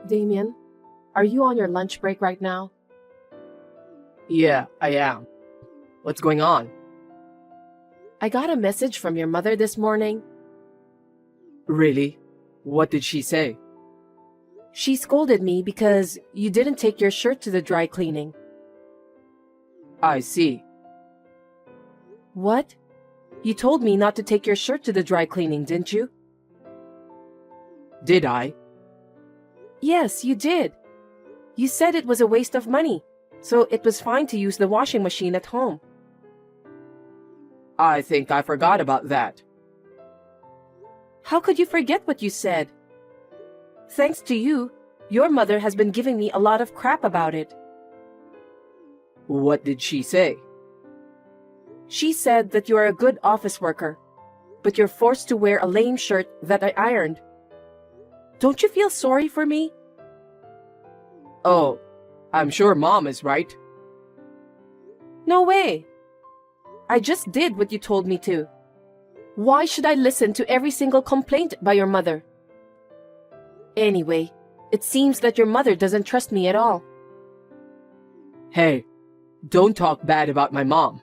Damien, are you on your lunch break right now? Yeah, I am. What's going on? I got a message from your mother this morning. Really? What did she say? She scolded me because you didn't take your shirt to the dry cleaning. I see. What? You told me not to take your shirt to the dry cleaning, didn't you? Did I? Yes, you did. You said it was a waste of money, so it was fine to use the washing machine at home. I think I forgot about that. How could you forget what you said? Thanks to you, your mother has been giving me a lot of crap about it. What did she say? She said that you are a good office worker, but you're forced to wear a lame shirt that I ironed. Don't you feel sorry for me? Oh, I'm sure Mom is right. No way. I just did what you told me to. Why should I listen to every single complaint by your mother? Anyway, it seems that your mother doesn't trust me at all. Hey, don't talk bad about my mom.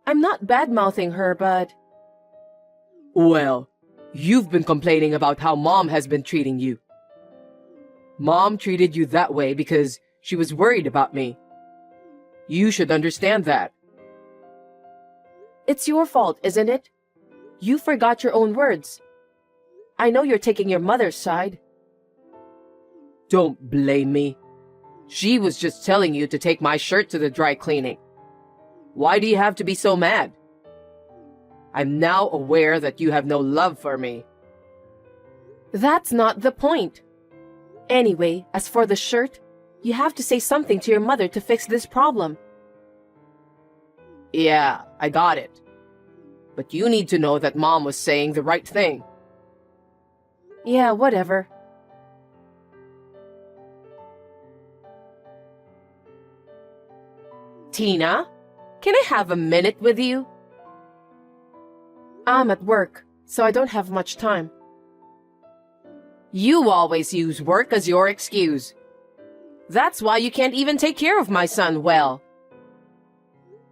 I'm not bad-mouthing her, but... Well, you've been complaining about how Mom has been treating you. Mom treated you that way because she was worried about me. You should understand that. It's your fault, isn't it? You forgot your own words. I know you're taking your mother's side. Don't blame me. She was just telling you to take my shirt to the dry cleaning. Why do you have to be so mad? I'm now aware that you have no love for me. That's not the point. Anyway, as for the shirt, you have to say something to your mother to fix this problem. Yeah, I got it. But you need to know that Mom was saying the right thing. Yeah, whatever. Tina, can I have a minute with you? I'm at work, so I don't have much time. You always use work as your excuse. That's why you can't even take care of my son well.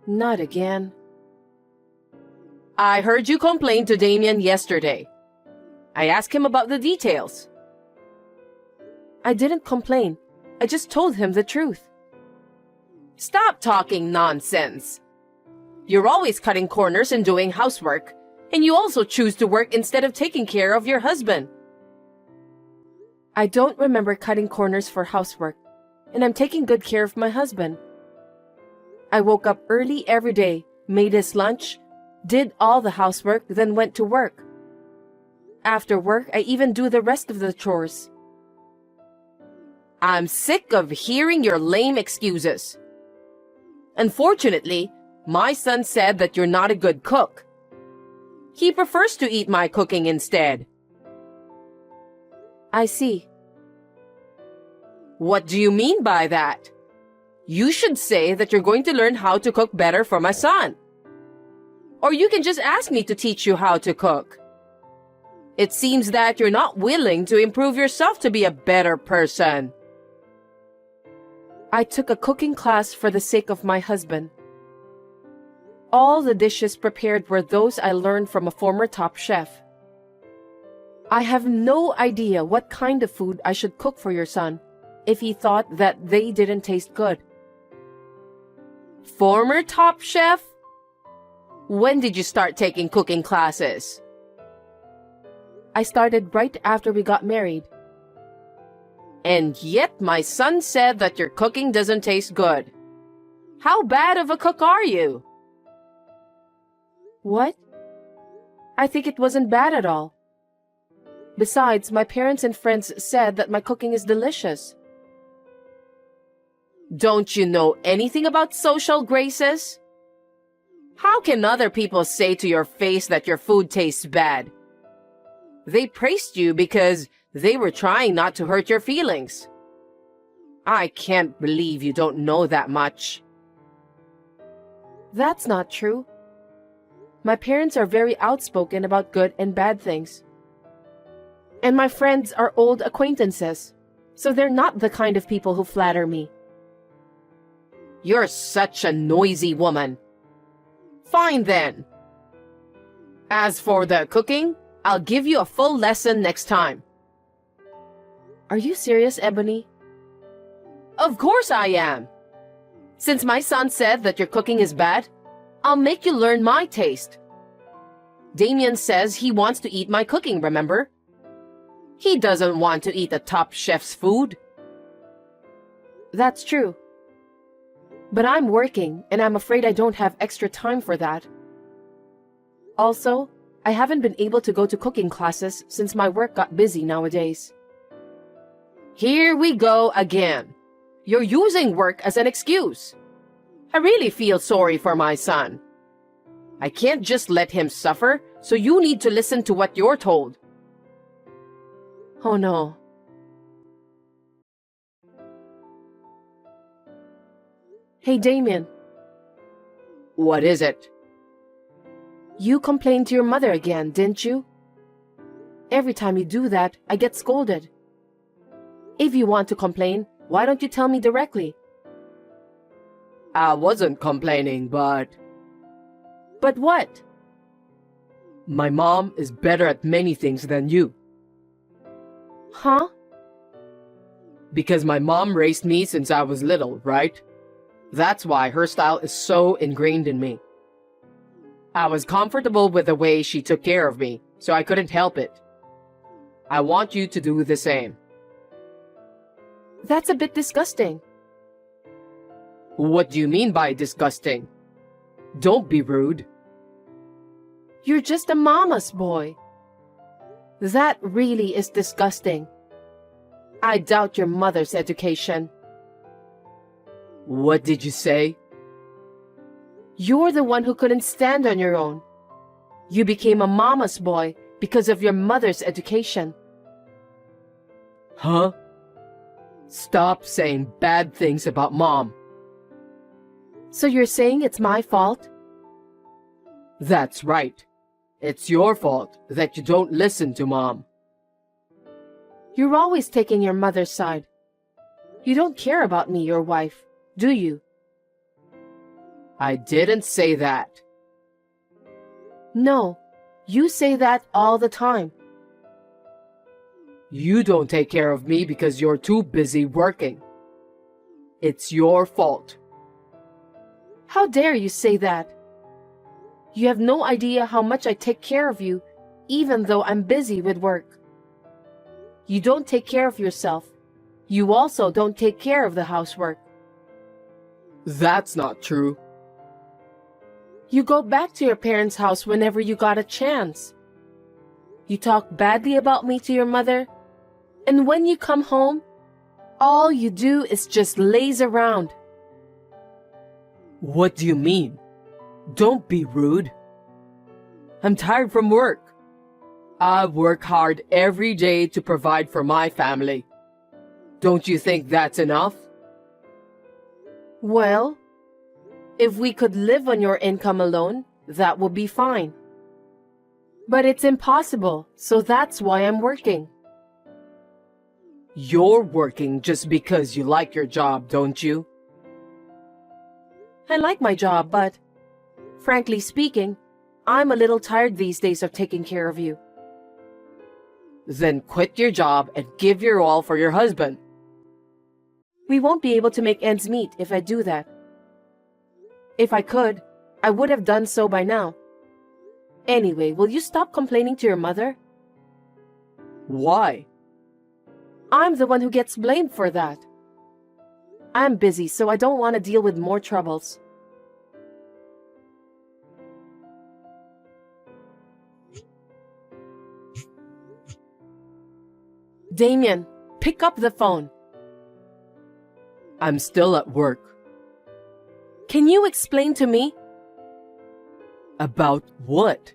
Not again. I heard you complain to Damien yesterday. I asked him about the details. I didn't complain. I just told him the truth. Stop talking nonsense. You're always cutting corners and doing housework, and you also choose to work instead of taking care of your husband. I don't remember cutting corners for housework, and I'm taking good care of my husband. I woke up early every day, made his lunch, did all the housework, then went to work. After work, I even do the rest of the chores. I'm sick of hearing your lame excuses. Unfortunately, my son said that you're not a good cook. He prefers to eat my cooking instead. I see. What do you mean by that? You should say that you're going to learn how to cook better for my son. Or you can just ask me to teach you how to cook. It seems that you're not willing to improve yourself to be a better person. I took a cooking class for the sake of my husband. All the dishes prepared were those I learned from a former top chef. I have no idea what kind of food I should cook for your son if he thought that they didn't taste good. Former top chef? When did you start taking cooking classes? I started right after we got married. And yet my son said that your cooking doesn't taste good. How bad of a cook are you? What? I think it wasn't bad at all. Besides, my parents and friends said that my cooking is delicious. Don't you know anything about social graces? How can other people say to your face that your food tastes bad? They praised you because they were trying not to hurt your feelings. I can't believe you don't know that much. That's not true. My parents are very outspoken about good and bad things. And my friends are old acquaintances, so they're not the kind of people who flatter me. You're such a noisy woman. Fine then. As for the cooking, I'll give you a full lesson next time. Are you serious, Ebony? Of course I am. Since my son said that your cooking is bad, I'll make you learn my taste. Damien says he wants to eat my cooking, remember? He doesn't want to eat the top chef's food. That's true. But I'm working, and I'm afraid I don't have extra time for that. Also, I haven't been able to go to cooking classes since my work got busy nowadays. Here we go again. You're using work as an excuse. I really feel sorry for my son. I can't just let him suffer, so you need to listen to what you're told. Oh no. Hey, Damien. What is it? You complained to your mother again, didn't you? Every time you do that, I get scolded. If you want to complain, why don't you tell me directly? I wasn't complaining, but... But what? My mom is better at many things than you. Huh? Because my mom raised me since I was little, right? That's why her style is so ingrained in me. I was comfortable with the way she took care of me, so I couldn't help it. I want you to do the same. That's a bit disgusting. What do you mean by disgusting? Don't be rude. You're just a mama's boy. That really is disgusting. I doubt your mother's education. What did you say? You're the one who couldn't stand on your own. You became a mama's boy because of your mother's education. Huh? Stop saying bad things about mom. So you're saying it's my fault? That's right. It's your fault that you don't listen to mom. You're always taking your mother's side. You don't care about me, your wife, do you? I didn't say that. No, you say that all the time. You don't take care of me because you're too busy working. It's your fault. How dare you say that? You have no idea how much I take care of you, even though I'm busy with work. You don't take care of yourself. You also don't take care of the housework. That's not true. You go back to your parents' house whenever you got a chance. You talk badly about me to your mother, and when you come home, all you do is just laze around. What do you mean? Don't be rude. I'm tired from work. I work hard every day to provide for my family. Don't you think that's enough? Well, if we could live on your income alone, that would be fine. But it's impossible, so that's why I'm working. You're working just because you like your job, don't you? I like my job, but, frankly speaking, I'm a little tired these days of taking care of you. Then quit your job and give your all for your husband. We won't be able to make ends meet if I do that. If I could, I would have done so by now. Anyway, will you stop complaining to your mother? Why? I'm the one who gets blamed for that. I'm busy, so I don't want to deal with more troubles. Damien, pick up the phone. I'm still at work. Can you explain to me? About what?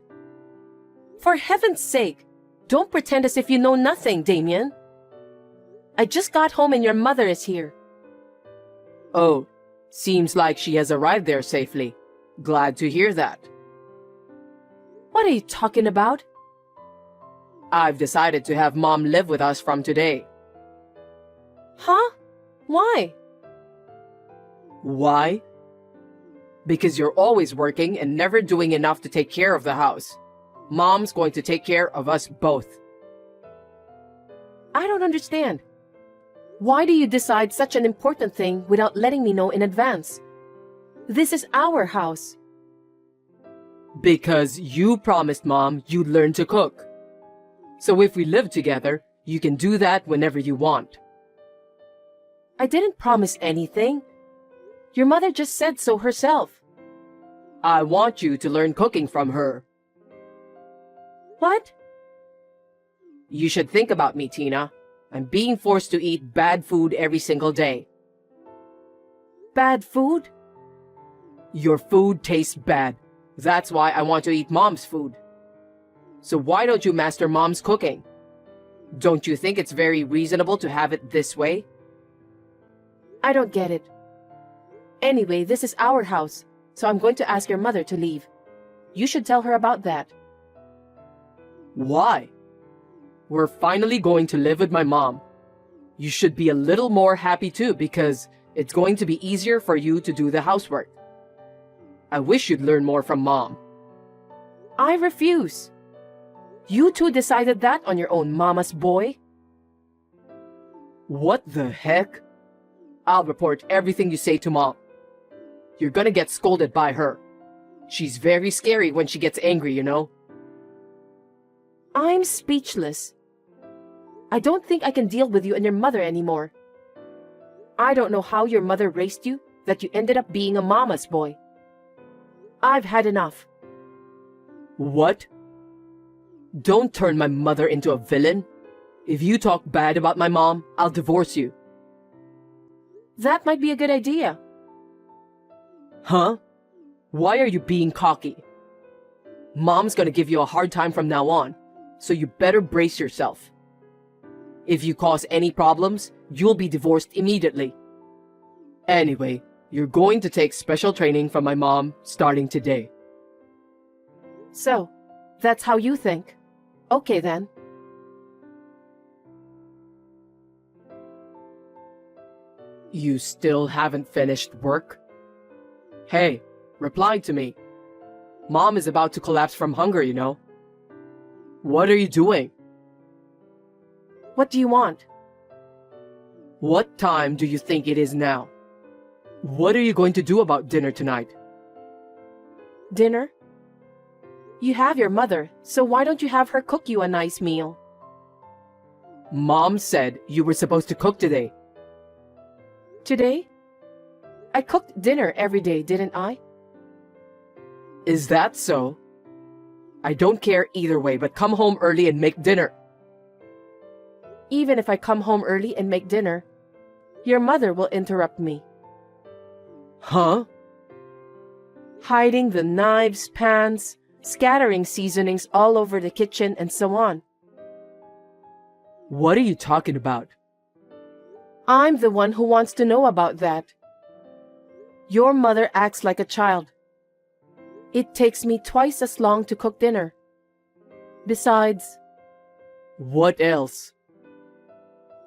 For heaven's sake, don't pretend as if you know nothing, Damien. I just got home and your mother is here. Oh, seems like she has arrived there safely. Glad to hear that. What are you talking about? I've decided to have Mom live with us from today. Huh? Why? Why? Because you're always working and never doing enough to take care of the house. Mom's going to take care of us both. I don't understand. Why do you decide such an important thing without letting me know in advance? This is our house. Because you promised Mom you'd learn to cook. So if we live together, you can do that whenever you want. I didn't promise anything. Your mother just said so herself. I want you to learn cooking from her. What? You should think about me, Tina. I'm being forced to eat bad food every single day. Bad food? Your food tastes bad. That's why I want to eat Mom's food. So why don't you master Mom's cooking? Don't you think it's very reasonable to have it this way? I don't get it. Anyway, this is our house, so I'm going to ask your mother to leave. You should tell her about that. Why? We're finally going to live with my mom. You should be a little more happy too because it's going to be easier for you to do the housework. I wish you'd learn more from Mom. I refuse. You two decided that on your own, mama's boy. What the heck? I'll report everything you say to Mom. You're gonna get scolded by her. She's very scary when she gets angry, you know. I'm speechless. I don't think I can deal with you and your mother anymore. I don't know how your mother raised you that you ended up being a mama's boy. I've had enough. What? Don't turn my mother into a villain. If you talk bad about my mom, I'll divorce you. That might be a good idea. Huh? Why are you being cocky? Mom's gonna give you a hard time from now on, so you better brace yourself. If you cause any problems, you'll be divorced immediately. Anyway, you're going to take special training from my mom starting today. So, that's how you think. Okay then. You still haven't finished work? Hey, reply to me. Mom is about to collapse from hunger, you know. What are you doing? What do you want? What time do you think it is now? What are you going to do about dinner tonight? Dinner? You have your mother, so why don't you have her cook you a nice meal? Mom said you were supposed to cook today. Today? I cooked dinner every day, didn't I? Is that so? I don't care either way, but come home early and make dinner. Even if I come home early and make dinner, your mother will interrupt me. Huh? Hiding the knives, pans, scattering seasonings all over the kitchen, and so on. What are you talking about? I'm the one who wants to know about that. Your mother acts like a child. It takes me twice as long to cook dinner. Besides, What else?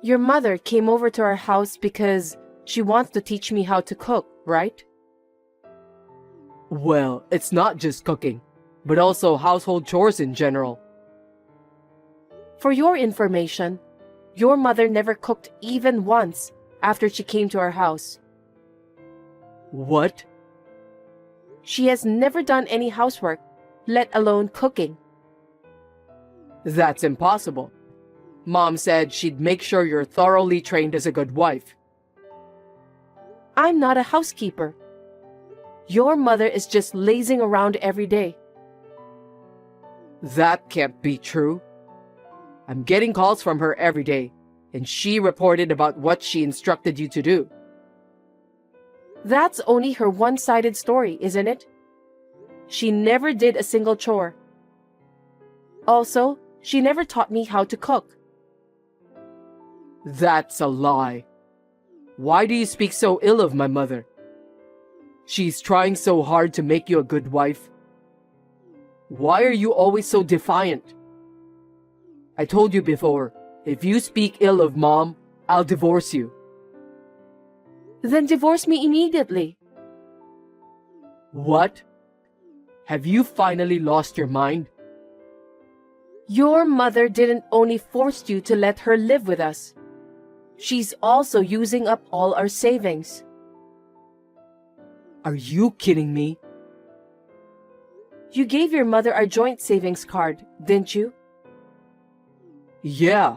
your mother came over to our house because she wants to teach me how to cook, right? Well, it's not just cooking, but also household chores in general. For your information, your mother never cooked even once after she came to our house. What? She has never done any housework, let alone cooking. That's impossible. Mom said she'd make sure you're thoroughly trained as a good wife. I'm not a housekeeper. Your mother is just lazing around every day. That can't be true. I'm getting calls from her every day, and she reported about what she instructed you to do. That's only her one-sided story, isn't it? She never did a single chore. Also, she never taught me how to cook. That's a lie. Why do you speak so ill of my mother? She's trying so hard to make you a good wife. Why are you always so defiant? I told you before, if you speak ill of Mom, I'll divorce you. Then divorce me immediately. What? Have you finally lost your mind? Your mother didn't only force you to let her live with us. She's also using up all our savings. Are you kidding me? You gave your mother our joint savings card, didn't you? Yeah,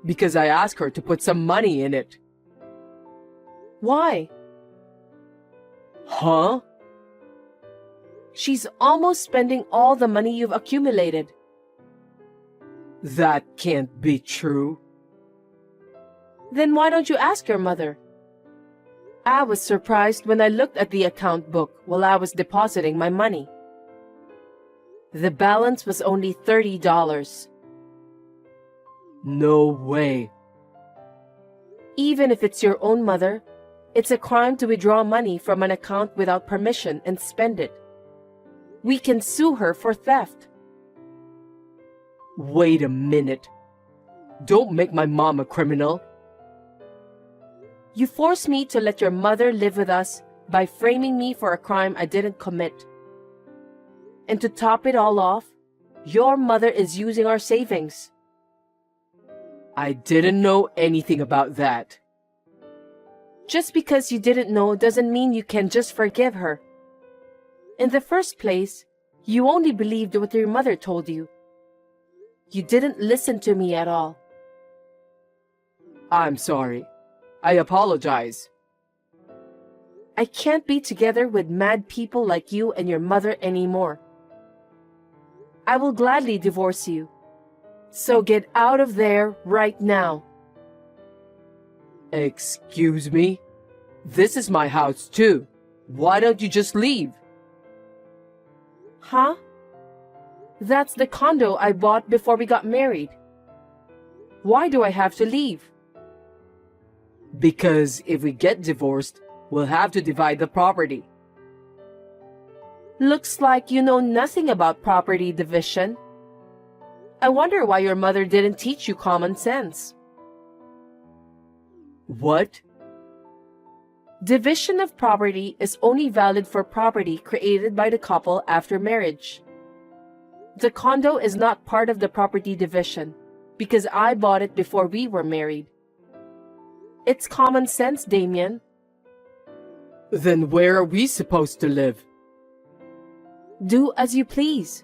because I asked her to put some money in it. Why? Huh? She's almost spending all the money you've accumulated. That can't be true. Then why don't you ask your mother? I was surprised when I looked at the account book while I was depositing my money. The balance was only $30. No way. Even if it's your own mother, it's a crime to withdraw money from an account without permission and spend it. We can sue her for theft. Wait a minute. Don't make my mom a criminal. You forced me to let your mother live with us by framing me for a crime I didn't commit. And to top it all off, your mother is using our savings. I didn't know anything about that. Just because you didn't know doesn't mean you can just forgive her. In the first place, you only believed what your mother told you. You didn't listen to me at all. I'm sorry. I apologize. I can't be together with mad people like you and your mother anymore. I will gladly divorce you. So get out of there right now. Excuse me? This is my house too. Why don't you just leave? Huh? That's the condo I bought before we got married. Why do I have to leave? Because if we get divorced, we'll have to divide the property. Looks like you know nothing about property division. I wonder why your mother didn't teach you common sense. What? Division of property is only valid for property created by the couple after marriage. The condo is not part of the property division because I bought it before we were married. It's common sense, Damien. Then where are we supposed to live? Do as you please.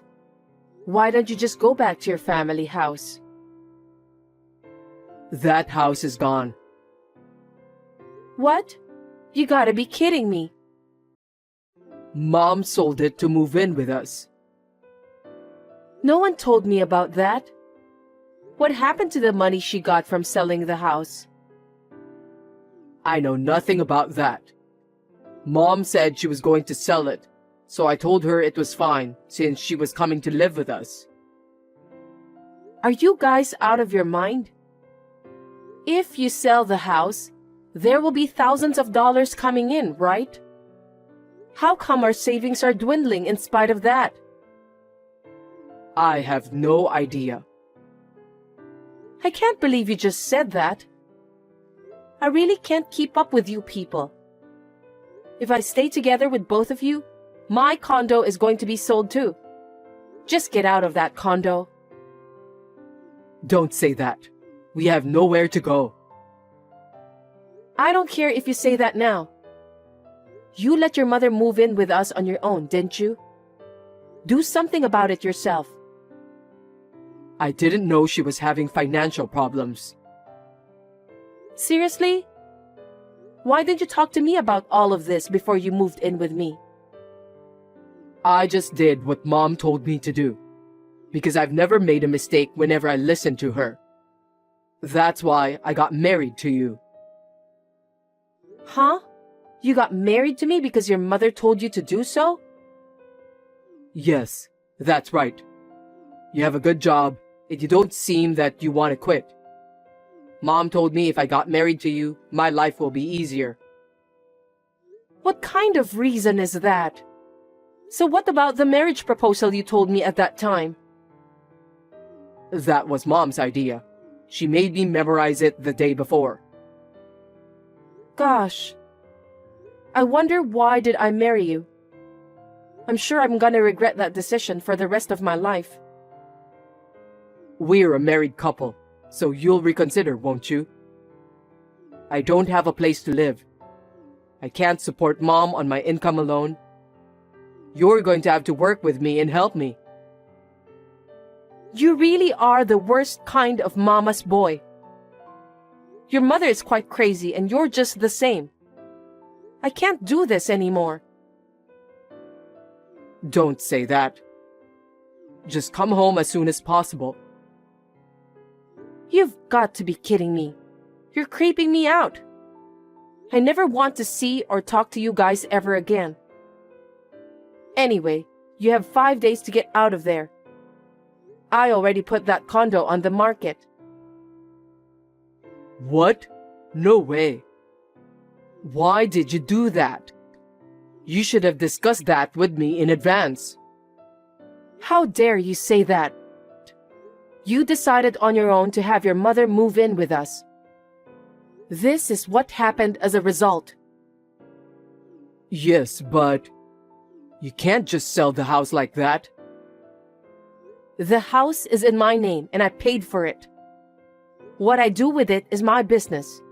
Why don't you just go back to your family house? That house is gone. What? You gotta be kidding me. Mom sold it to move in with us. No one told me about that. What happened to the money she got from selling the house? I know nothing about that. Mom said she was going to sell it, so I told her it was fine since she was coming to live with us. Are you guys out of your mind? If you sell the house, there will be thousands of dollars coming in, right? How come our savings are dwindling in spite of that? I have no idea. I can't believe you just said that. I really can't keep up with you people. If I stay together with both of you, my condo is going to be sold too. Just get out of that condo. Don't say that. We have nowhere to go. I don't care if you say that now. You let your mother move in with us on your own, didn't you? Do something about it yourself. I didn't know she was having financial problems. Seriously? Why didn't you talk to me about all of this before you moved in with me? I just did what Mom told me to do, because I've never made a mistake whenever I listened to her. That's why I got married to you. Huh? You got married to me because your mother told you to do so? Yes, that's right. You have a good job, and you don't seem that you want to quit. Mom told me if I got married to you, my life will be easier. What kind of reason is that? So what about the marriage proposal you told me at that time? That was Mom's idea. She made me memorize it the day before. Gosh. I wonder why did I marry you? I'm sure I'm gonna regret that decision for the rest of my life. We're a married couple, so you'll reconsider, won't you? I don't have a place to live. I can't support Mom on my income alone. You're going to have to work with me and help me. You really are the worst kind of mama's boy. Your mother is quite crazy and you're just the same. I can't do this anymore. Don't say that. Just come home as soon as possible. You've got to be kidding me. You're creeping me out. I never want to see or talk to you guys ever again. Anyway, you have 5 days to get out of there. I already put that condo on the market. What? No way. Why did you do that? You should have discussed that with me in advance. How dare you say that? You decided on your own to have your mother move in with us. This is what happened as a result. Yes, but you can't just sell the house like that. The house is in my name and I paid for it. What I do with it is my business.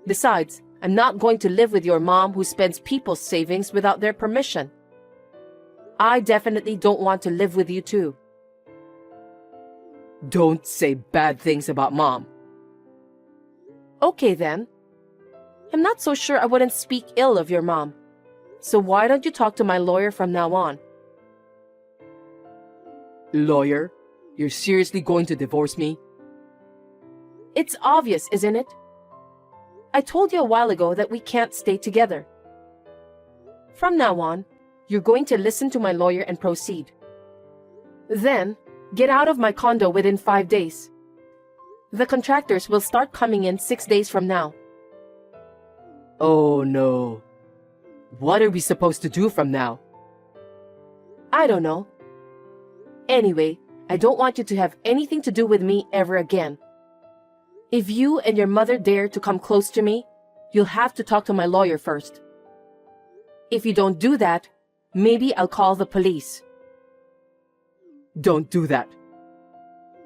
Besides, I'm not going to live with your mom who spends people's savings without their permission. I definitely don't want to live with you too. Don't say bad things about Mom. Okay then. I'm not so sure I wouldn't speak ill of your mom. So why don't you talk to my lawyer from now on? Lawyer? You're seriously going to divorce me? It's obvious, isn't it? I told you a while ago that we can't stay together. From now on, you're going to listen to my lawyer and proceed. Then, get out of my condo within 5 days. The contractors will start coming in 6 days from now. Oh no. What are we supposed to do from now? I don't know. Anyway, I don't want you to have anything to do with me ever again. If you and your mother dare to come close to me, you'll have to talk to my lawyer first. If you don't do that, maybe I'll call the police. Don't do that.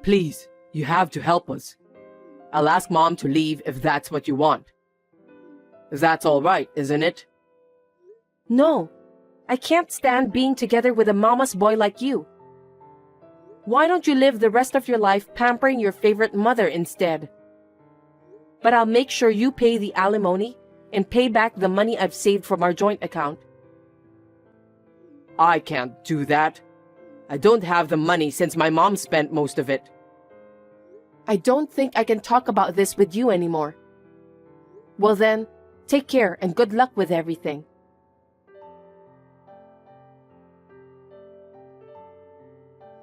Please, you have to help us. I'll ask Mom to leave if that's what you want. That's all right, isn't it? No, I can't stand being together with a mama's boy like you. Why don't you live the rest of your life pampering your favorite mother instead? But I'll make sure you pay the alimony and pay back the money I've saved from our joint account. I can't do that. I don't have the money since my mom spent most of it. I don't think I can talk about this with you anymore. Well then, take care and good luck with everything.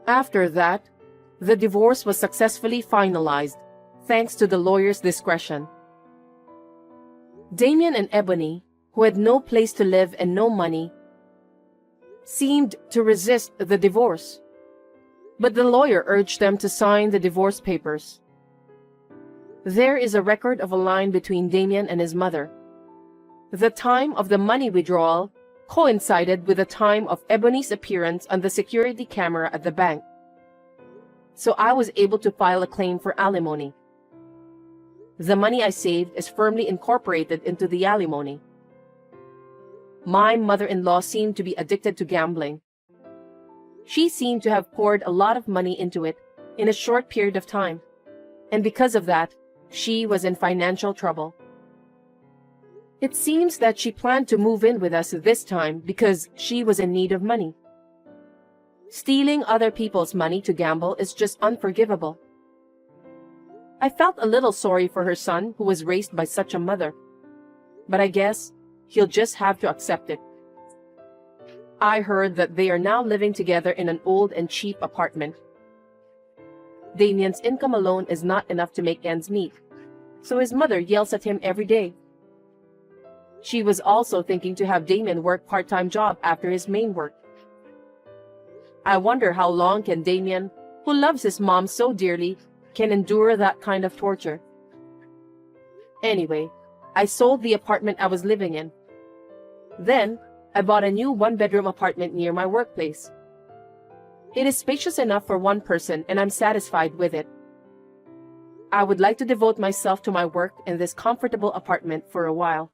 After that, the divorce was successfully finalized, thanks to the lawyer's discretion. Damien and Ebony, who had no place to live and no money, seemed to resist the divorce, but the lawyer urged them to sign the divorce papers. There is a record of a line between Damien and his mother. The time of the money withdrawal coincided with the time of Ebony's appearance on the security camera at the bank. So I was able to file a claim for alimony. The money I saved is firmly incorporated into the alimony. My mother-in-law seemed to be addicted to gambling. She seemed to have poured a lot of money into it in a short period of time, and because of that, she was in financial trouble. It seems that she planned to move in with us this time because she was in need of money. Stealing other people's money to gamble is just unforgivable. I felt a little sorry for her son who was raised by such a mother, but I guess he'll just have to accept it. I heard that they are now living together in an old and cheap apartment. Damien's income alone is not enough to make ends meet, so his mother yells at him every day. She was also thinking to have Damien work part-time job after his main work. I wonder how long can Damien who loves his mom so dearly can endure that kind of torture. Anyway, I sold the apartment I was living in. Then, I bought a new one-bedroom apartment near my workplace. It is spacious enough for one person and I'm satisfied with it. I would like to devote myself to my work in this comfortable apartment for a while.